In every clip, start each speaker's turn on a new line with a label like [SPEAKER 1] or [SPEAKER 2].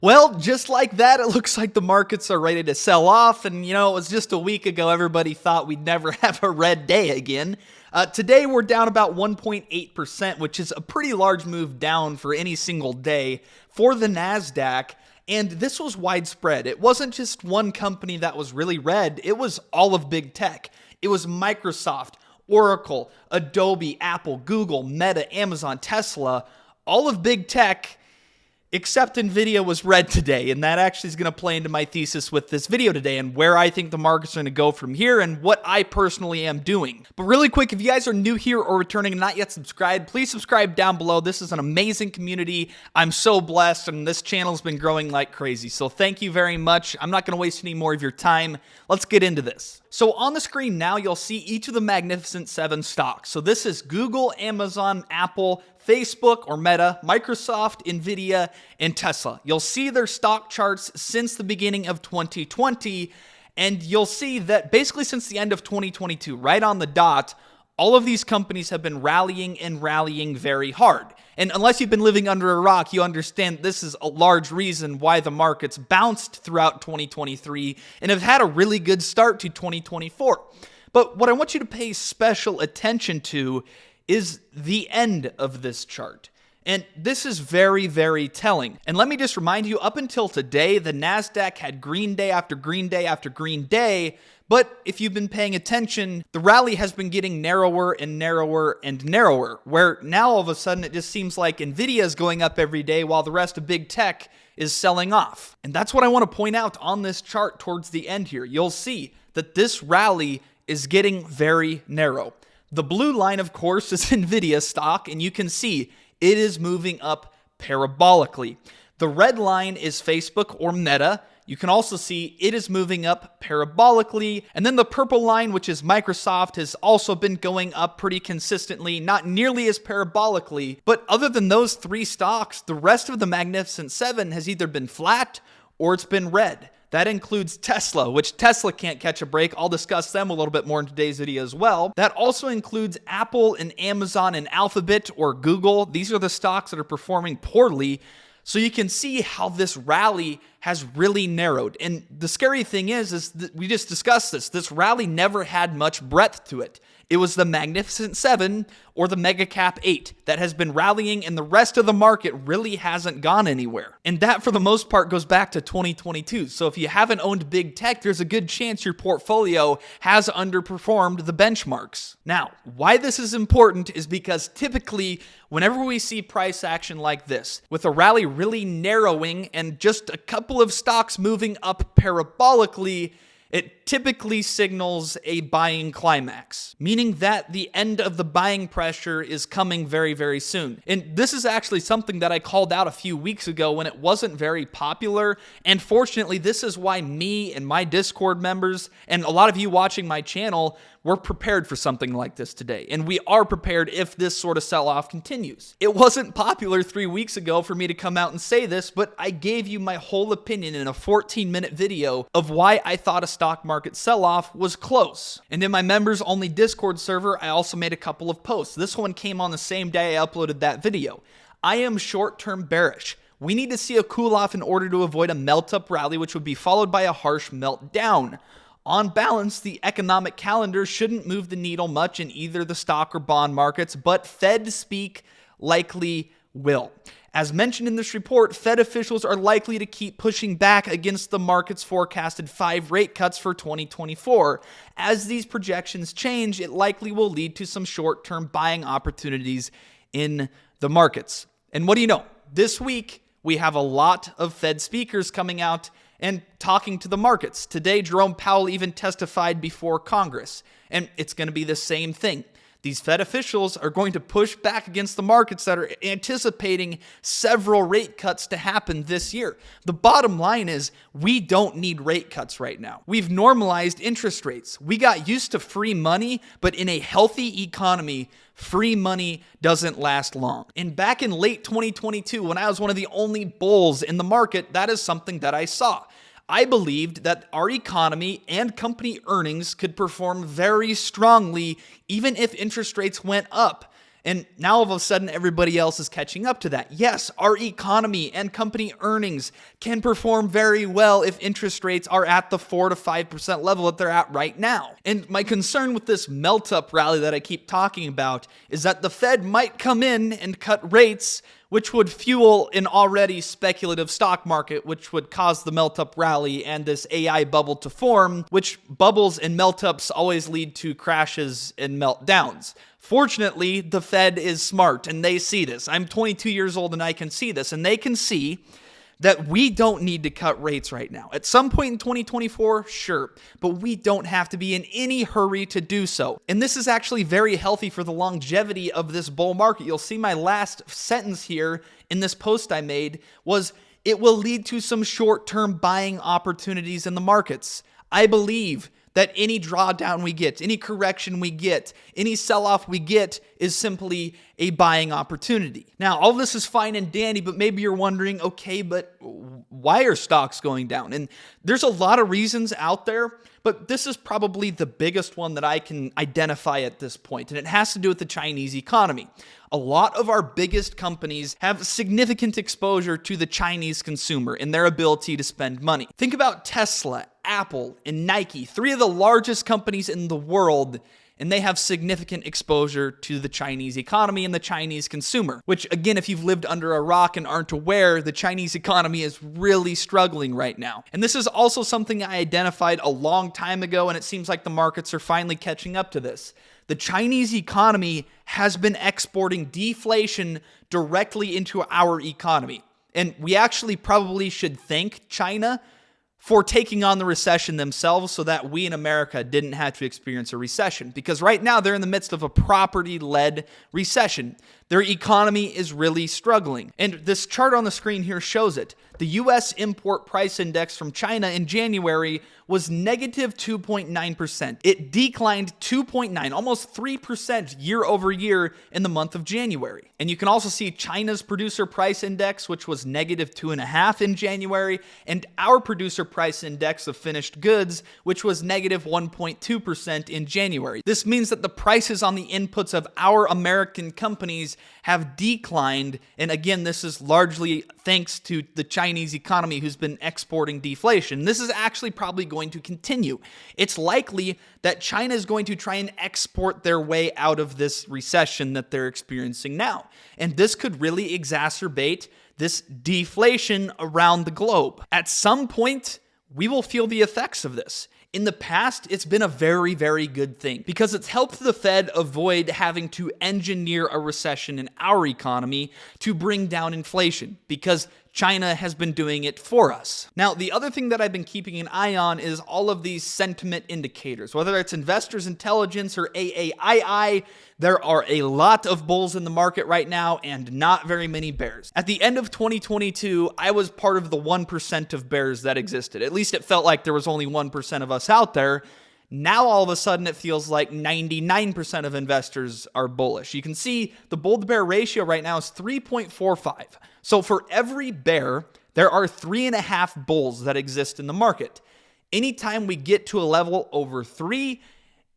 [SPEAKER 1] Well, just like that, it looks like the markets are ready to sell off. And, it was just a week ago, everybody thought we'd never have a red day again. Today, we're down about 1.8%, which is a pretty large move down for any single day for the NASDAQ. And this was widespread. It wasn't just one company that was really red. It was all of big tech. It was Microsoft, Oracle, Adobe, Apple, Google, Meta, Amazon, Tesla, all of big tech. Except NVIDIA was red today, and that actually is going to play into my thesis with this video today and where I think the market's going to go from here and what I personally am doing. But really quick, if you guys are new here or returning and not yet subscribed, please subscribe down below. This is an amazing community. I'm so blessed, and this channel's been growing like crazy. So thank you very much. I'm not going to waste any more of your time. Let's get into this. So on the screen now, you'll see each of the Magnificent Seven stocks. So this is Google, Amazon, Apple, Facebook or Meta, Microsoft, NVIDIA, and Tesla. You'll see their stock charts since the beginning of 2020, and you'll see that basically since the end of 2022, right on the dot, all of these companies have been rallying and rallying very hard. And unless you've been living under a rock, you understand this is a large reason why the markets bounced throughout 2023 and have had a really good start to 2024. But what I want you to pay special attention to is the end of this chart. And this is very, very telling. And let me just remind you, up until today, the NASDAQ had green day after green day after green day. But if you've been paying attention, the rally has been getting narrower and narrower and narrower, where now all of a sudden it just seems like NVIDIA is going up every day while the rest of big tech is selling off. And that's what I want to point out on this chart towards the end here. You'll see that this rally is getting very narrow. The blue line, of course, is NVIDIA stock, and you can see it is moving up parabolically. The red line is Facebook or Meta. You can also see it is moving up parabolically. And then the purple line, which is Microsoft, has also been going up pretty consistently, not nearly as parabolically. But other than those three stocks, the rest of the Magnificent Seven has either been flat or it's been red. That includes Tesla, which Tesla can't catch a break. I'll discuss them a little bit more in today's video as well. That also includes Apple and Amazon and Alphabet or Google. These are the stocks that are performing poorly. So you can see how this rally has really narrowed. And the scary thing is that we just discussed this. This rally never had much breadth to it. It was the Magnificent Seven or the Mega Cap 8 that has been rallying, and the rest of the market really hasn't gone anywhere. And that, for the most part, goes back to 2022. So if you haven't owned big tech, there's a good chance your portfolio has underperformed the benchmarks. Now, why this is important is because typically, whenever we see price action like this, with a rally really narrowing and just a couple of stocks moving up parabolically, it typically signals a buying climax, meaning that the end of the buying pressure is coming very, very soon. And this is actually something that I called out a few weeks ago when it wasn't very popular. And fortunately, this is why me and my Discord members and a lot of you watching my channel were prepared for something like this today. And we are prepared if this sort of sell-off continues. It wasn't popular 3 weeks ago for me to come out and say this, but I gave you my whole opinion in a 14-minute video of why I thought a stock market sell-off was close. And in my members-only Discord server, I also made a couple of posts. This one came on the same day I uploaded that video. I am short-term bearish. We need to see a cool-off in order to avoid a melt-up rally, which would be followed by a harsh meltdown. On balance, the economic calendar shouldn't move the needle much in either the stock or bond markets, but Fed speak likely will. As mentioned in this report, Fed officials are likely to keep pushing back against the market's forecasted 5 rate cuts for 2024. As these projections change, it likely will lead to some short-term buying opportunities in the markets. And what do you know? This week, we have a lot of Fed speakers coming out and talking to the markets. Today, Jerome Powell even testified before Congress, and it's going to be the same thing. These Fed officials are going to push back against the markets that are anticipating several rate cuts to happen this year. The bottom line is we don't need rate cuts right now. We've normalized interest rates. We got used to free money, but in a healthy economy, free money doesn't last long. And back in late 2022, when I was one of the only bulls in the market, that is something that I saw. I believed that our economy and company earnings could perform very strongly even if interest rates went up. And now all of a sudden, everybody else is catching up to that. Yes, our economy and company earnings can perform very well if interest rates are at the 4 to 5% level that they're at right now. And my concern with this melt-up rally that I keep talking about is that the Fed might come in and cut rates, which would fuel an already speculative stock market, which would cause the melt-up rally and this AI bubble to form, which bubbles and melt-ups always lead to crashes and meltdowns. Fortunately, the Fed is smart and they see this. I'm 22 years old and I can see this, and they can see that we don't need to cut rates right now. At some point in 2024, sure, but we don't have to be in any hurry to do so. And this is actually very healthy for the longevity of this bull market. You'll see my last sentence here in this post I made was, it will lead to some short-term buying opportunities in the markets. I believe that any drawdown we get, any correction we get, any sell-off we get is simply a buying opportunity. Now, all of this is fine and dandy, but maybe you're wondering, okay, but why are stocks going down? And there's a lot of reasons out there, but this is probably the biggest one that I can identify at this point, and it has to do with the Chinese economy. A lot of our biggest companies have significant exposure to the Chinese consumer and their ability to spend money. Think about Tesla, Apple, and Nike, three of the largest companies in the world, and they have significant exposure to the Chinese economy and the Chinese consumer, which, again, if you've lived under a rock and aren't aware, the Chinese economy is really struggling right now. And this is also something I identified a long time ago, and it seems like the markets are finally catching up to this. The Chinese economy has been exporting deflation directly into our economy. And we actually probably should thank China for taking on the recession themselves so that we in America didn't have to experience a recession. Because right now they're in the midst of a property-led recession. Their economy is really struggling. And this chart on the screen here shows it. The U.S. import price index from China in January was negative 2.9%. It declined 2.9, almost 3% year over year in the month of January. And you can also see China's producer price index, which was negative 2.5 in January, and our producer price index of finished goods, which was negative 1.2% in January. This means that the prices on the inputs of our American companies have declined. And again, this is largely thanks to the Chinese economy who's been exporting deflation. This is actually probably going to continue. It's likely that China is going to try and export their way out of this recession that they're experiencing now. And this could really exacerbate this deflation around the globe. At some point, we will feel the effects of this. In the past, it's been a very, very good thing because it's helped the Fed avoid having to engineer a recession in our economy to bring down inflation because China has been doing it for us. Now, the other thing that I've been keeping an eye on is all of these sentiment indicators, whether it's Investors Intelligence or AAII. There are a lot of bulls in the market right now and not very many bears. At the end of 2022, I was part of the 1% of bears that existed. At least it felt like there was only 1% of us out there. Now, all of a sudden, it feels like 99% of investors are bullish. You can see the bull-to-bear ratio right now is 3.45. So for every bear, there are 3.5 bulls that exist in the market. Anytime we get to a level over 3,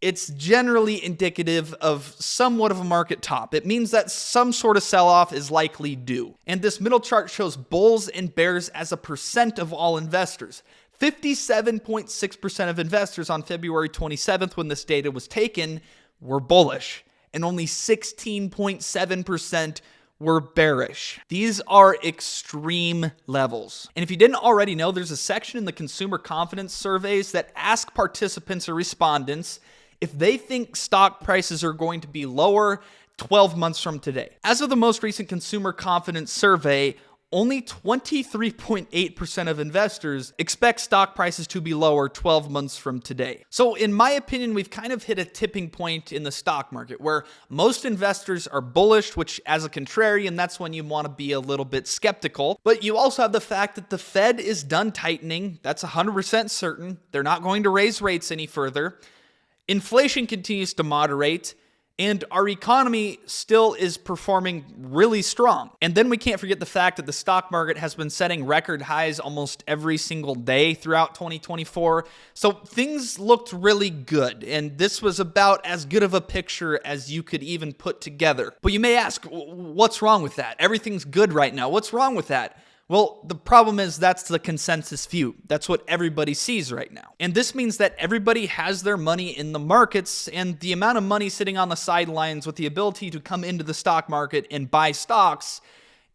[SPEAKER 1] it's generally indicative of somewhat of a market top. It means that some sort of sell-off is likely due. And this middle chart shows bulls and bears as a percent of all investors. 57.6% of investors on February 27th, when this data was taken, were bullish, and only 16.7% were bearish. These are extreme levels. And if you didn't already know, there's a section in the consumer confidence surveys that ask participants or respondents if they think stock prices are going to be lower 12 months from today. As of the most recent consumer confidence survey, only 23.8% of investors expect stock prices to be lower 12 months from today. So in my opinion, we've kind of hit a tipping point in the stock market where most investors are bullish, which as a contrarian, that's when you want to be a little bit skeptical. But you also have the fact that the Fed is done tightening. That's 100% certain. They're not going to raise rates any further. Inflation continues to moderate. And our economy still is performing really strong. And then we can't forget the fact that the stock market has been setting record highs almost every single day throughout 2024. So things looked really good. And this was about as good of a picture as you could even put together. But you may ask, what's wrong with that? Everything's good right now. What's wrong with that? Well, the problem is that's the consensus view. That's what everybody sees right now. And this means that everybody has their money in the markets, and the amount of money sitting on the sidelines with the ability to come into the stock market and buy stocks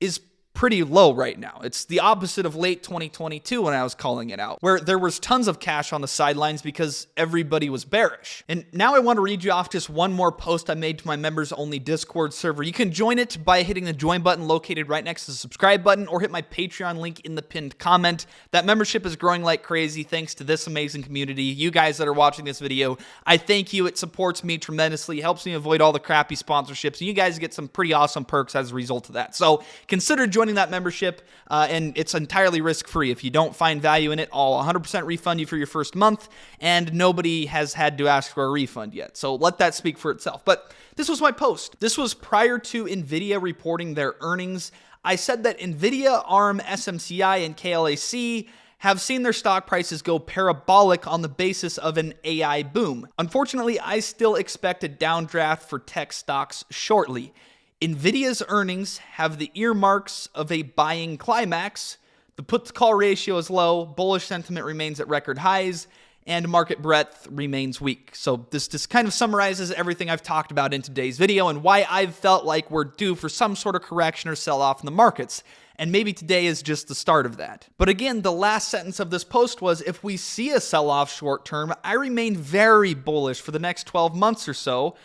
[SPEAKER 1] is pretty low right now. It's the opposite of late 2022 when I was calling it out, where there was tons of cash on the sidelines because everybody was bearish. And now I want to read you off just one more post I made to my members only Discord server. You can join it by hitting the join button located right next to the subscribe button, or hit my Patreon link in the pinned comment. That membership is growing like crazy thanks to this amazing community. You guys that are watching this video, I thank you. It supports me tremendously, helps me avoid all the crappy sponsorships, and you guys get some pretty awesome perks as a result of that. So consider joining that membership, and it's entirely risk-free. If you don't find value in it, I'll 100% refund you for your first month, and nobody has had to ask for a refund yet. So let that speak for itself. But this was my post. This was prior to NVIDIA reporting their earnings. I said that NVIDIA, ARM, SMCI, and KLAC have seen their stock prices go parabolic on the basis of an AI boom. Unfortunately, I still expect a downdraft for tech stocks shortly. NVIDIA's earnings have the earmarks of a buying climax. The put-to-call ratio is low, bullish sentiment remains at record highs, and market breadth remains weak. So this just kind of summarizes everything I've talked about in today's video and why I've felt like we're due for some sort of correction or sell-off in the markets. And maybe today is just the start of that. But again, the last sentence of this post was, if we see a sell-off short term, I remain very bullish for the next 12 months or so.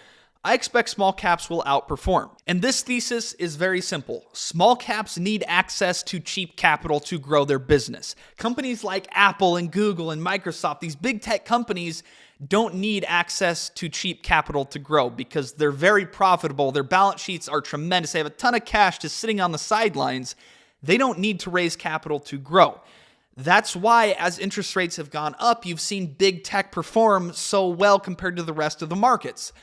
[SPEAKER 1] I expect small caps will outperform. And this thesis is very simple. Small caps need access to cheap capital to grow their business. Companies like Apple and Google and Microsoft, these big tech companies, don't need access to cheap capital to grow because they're very profitable. Their balance sheets are tremendous. They have a ton of cash just sitting on the sidelines. They don't need to raise capital to grow. That's why, as interest rates have gone up, you've seen big tech perform so well compared to the rest of the markets.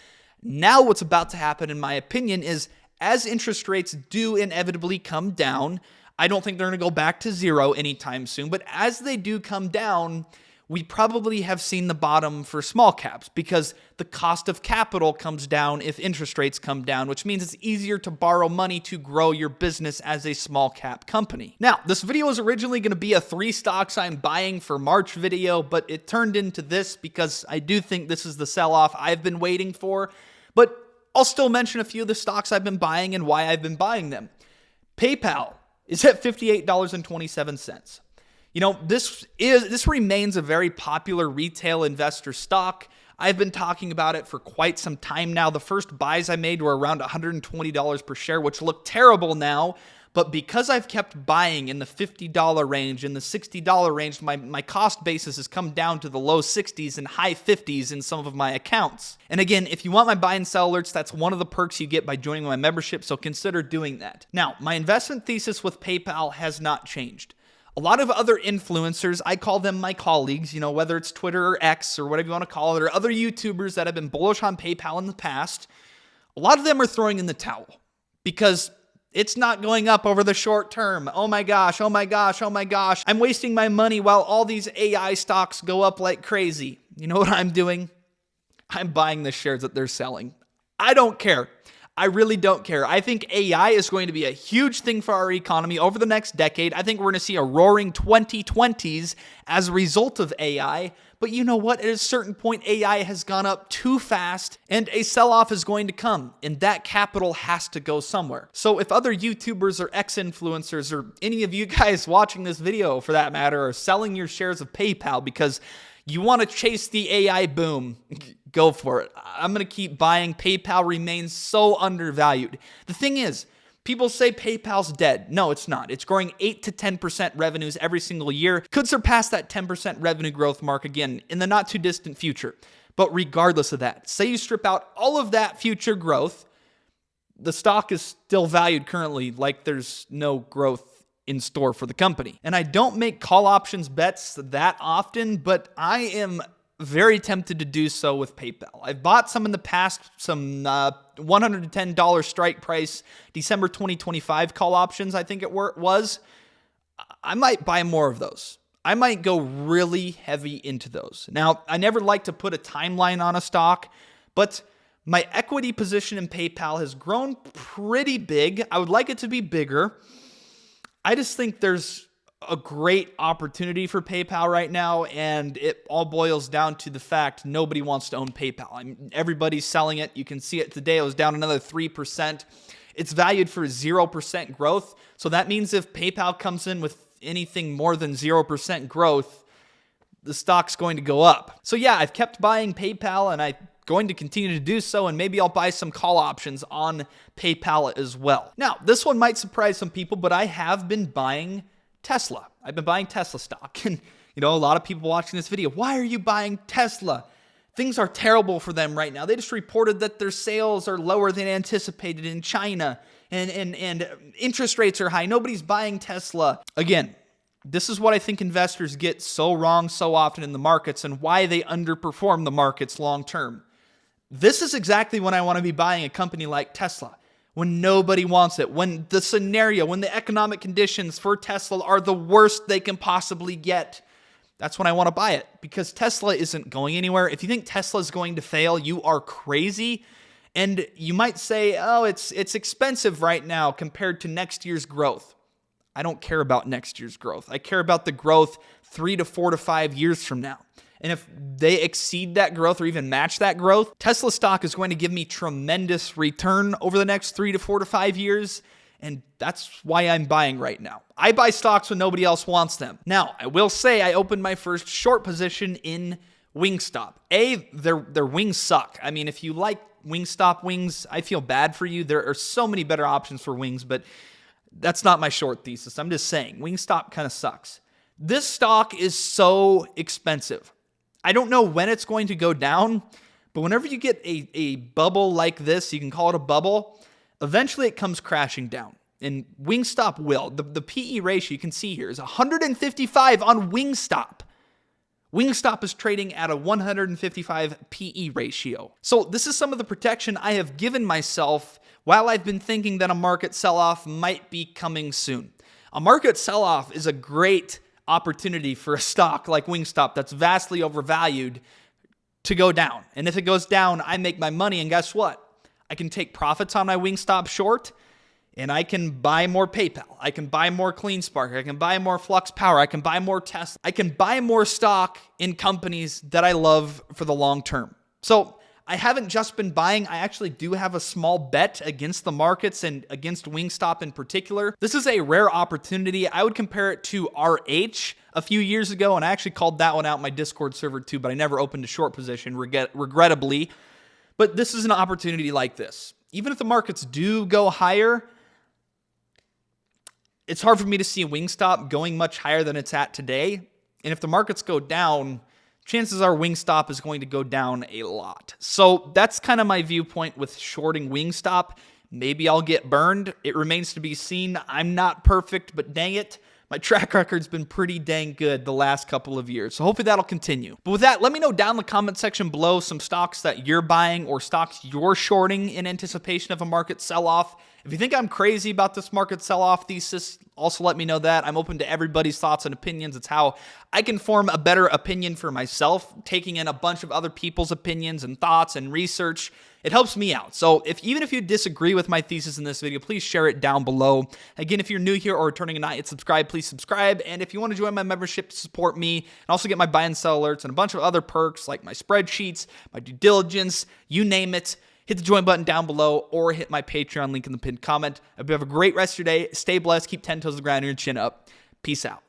[SPEAKER 1] Now what's about to happen, in my opinion, is as interest rates do inevitably come down, I don't think they're going to go back to zero anytime soon, but as they do come down, we probably have seen the bottom for small caps because the cost of capital comes down if interest rates come down, which means it's easier to borrow money to grow your business as a small cap company. Now, this video was originally going to be a 3 stocks I'm buying for March video, but it turned into this because I do think this is the sell-off I've been waiting for. But I'll still mention a few of the stocks I've been buying and why I've been buying them. PayPal is at $58.27. You know, this remains a very popular retail investor stock. I've been talking about it for quite some time now. The first buys I made were around $120 per share, which look terrible now. But because I've kept buying in the $50 range, in the $60 range, my cost basis has come down to the low 60s and high 50s in some of my accounts. And again, if you want my buy and sell alerts, that's one of the perks you get by joining my membership, so consider doing that. Now, my investment thesis with PayPal has not changed. A lot of other influencers, I call them my colleagues, you know, whether it's Twitter or X or whatever you want to call it, or other YouTubers that have been bullish on PayPal in the past, a lot of them are throwing in the towel because it's not going up over the short term. Oh my gosh, oh my gosh, oh my gosh. I'm wasting my money while all these AI stocks go up like crazy. You know what I'm doing? I'm buying the shares that they're selling. I don't care. I really don't care. I think AI is going to be a huge thing for our economy over the next decade. I think we're going to see a roaring 2020s as a result of AI. But you know what? At a certain point, AI has gone up too fast and a sell-off is going to come, and that capital has to go somewhere. So if other YouTubers or X-influencers or any of you guys watching this video for that matter are selling your shares of PayPal because you want to chase the AI boom, go for it. I'm going to keep buying. PayPal remains so undervalued. The thing is, people say PayPal's dead. No, it's not. It's growing 8 to 10% revenues every single year. Could surpass that 10% revenue growth mark again in the not too distant future. But regardless of that, say you strip out all of that future growth, the stock is still valued currently like there's no growth in store for the company. And I don't make call options bets that often, but I am very tempted to do so with PayPal. I've bought some in the past, some $110 strike price December 2025 call options, I think it was. I might buy more of those. I might go really heavy into those. Now, I never like to put a timeline on a stock, but my equity position in PayPal has grown pretty big. I would like it to be bigger. I just think there's a great opportunity for PayPal right now, and it all boils down to the fact nobody wants to own PayPal. Everybody's selling it. You can see it today. It was down another 3%. It's valued for 0% growth. So that means if PayPal comes in with anything more than 0% growth, the stock's going to go up. So yeah, I've kept buying PayPal, and I'm going to continue to do so, and maybe I'll buy some call options on PayPal as well. Now, this one might surprise some people, but I have been buying Tesla. I've been buying Tesla stock. And, a lot of people watching this video, why are you buying Tesla? Things are terrible for them right now. They just reported that their sales are lower than anticipated in China, and interest rates are high. Nobody's buying Tesla. Again, this is what I think investors get so wrong so often in the markets, and why they underperform the markets long term. This is exactly when I want to be buying a company like Tesla. When nobody wants it, when the economic conditions for Tesla are the worst they can possibly get, that's when I want to buy it, because Tesla isn't going anywhere. If you think Tesla is going to fail, you are crazy. And you might say, oh, it's expensive right now compared to next year's growth. I don't care about next year's growth. I care about the growth 3 to 4 to 5 years from now. And if they exceed that growth or even match that growth, Tesla stock is going to give me tremendous return over the next 3 to 4 to 5 years. And that's why I'm buying right now. I buy stocks when nobody else wants them. Now, I will say I opened my first short position in Wingstop. Their wings suck. I mean, if you like Wingstop wings, I feel bad for you. There are so many better options for wings, but that's not my short thesis. I'm just saying, Wingstop kind of sucks. This stock is so expensive. I don't know when it's going to go down, but whenever you get a bubble like this, you can call it a bubble, eventually it comes crashing down. And Wingstop will. The PE ratio you can see here is 155 on Wingstop. Wingstop is trading at a 155 PE ratio. So this is some of the protection I have given myself while I've been thinking that a market sell-off might be coming soon. A market sell-off is a great opportunity for a stock like Wingstop that's vastly overvalued to go down. And if it goes down, I make my money, and guess what? I can take profits on my Wingstop short, and I can buy more PayPal. I can buy more CleanSpark. I can buy more Flux Power. I can buy more Tesla. I can buy more stock in companies that I love for the long term. So I haven't just been buying. I actually do have a small bet against the markets and against Wingstop in particular. This is a rare opportunity. I would compare it to RH a few years ago, and I actually called that one out in my Discord server too, but I never opened a short position, regrettably. But this is an opportunity like this. Even if the markets do go higher, it's hard for me to see Wingstop going much higher than it's at today. And if the markets go down, chances are Wingstop is going to go down a lot. So that's kind of my viewpoint with shorting Wingstop. Maybe I'll get burned. It remains to be seen. I'm not perfect, but dang it, my track record's been pretty dang good the last couple of years. So hopefully that'll continue. But with that, let me know down in the comment section below some stocks that you're buying or stocks you're shorting in anticipation of a market sell-off. If you think I'm crazy about this market sell-off thesis, also let me know that. I'm open to everybody's thoughts and opinions. It's how I can form a better opinion for myself, taking in a bunch of other people's opinions and thoughts and research. It helps me out. So even if you disagree with my thesis in this video, please share it down below. Again, if you're new here or returning and not yet subscribed, please subscribe. And if you want to join my membership to support me and also get my buy and sell alerts and a bunch of other perks like my spreadsheets, my due diligence, you name it, hit the join button down below or hit my Patreon link in the pinned comment. I hope you have a great rest of your day. Stay blessed. Keep 10 toes to the ground and your chin up. Peace out.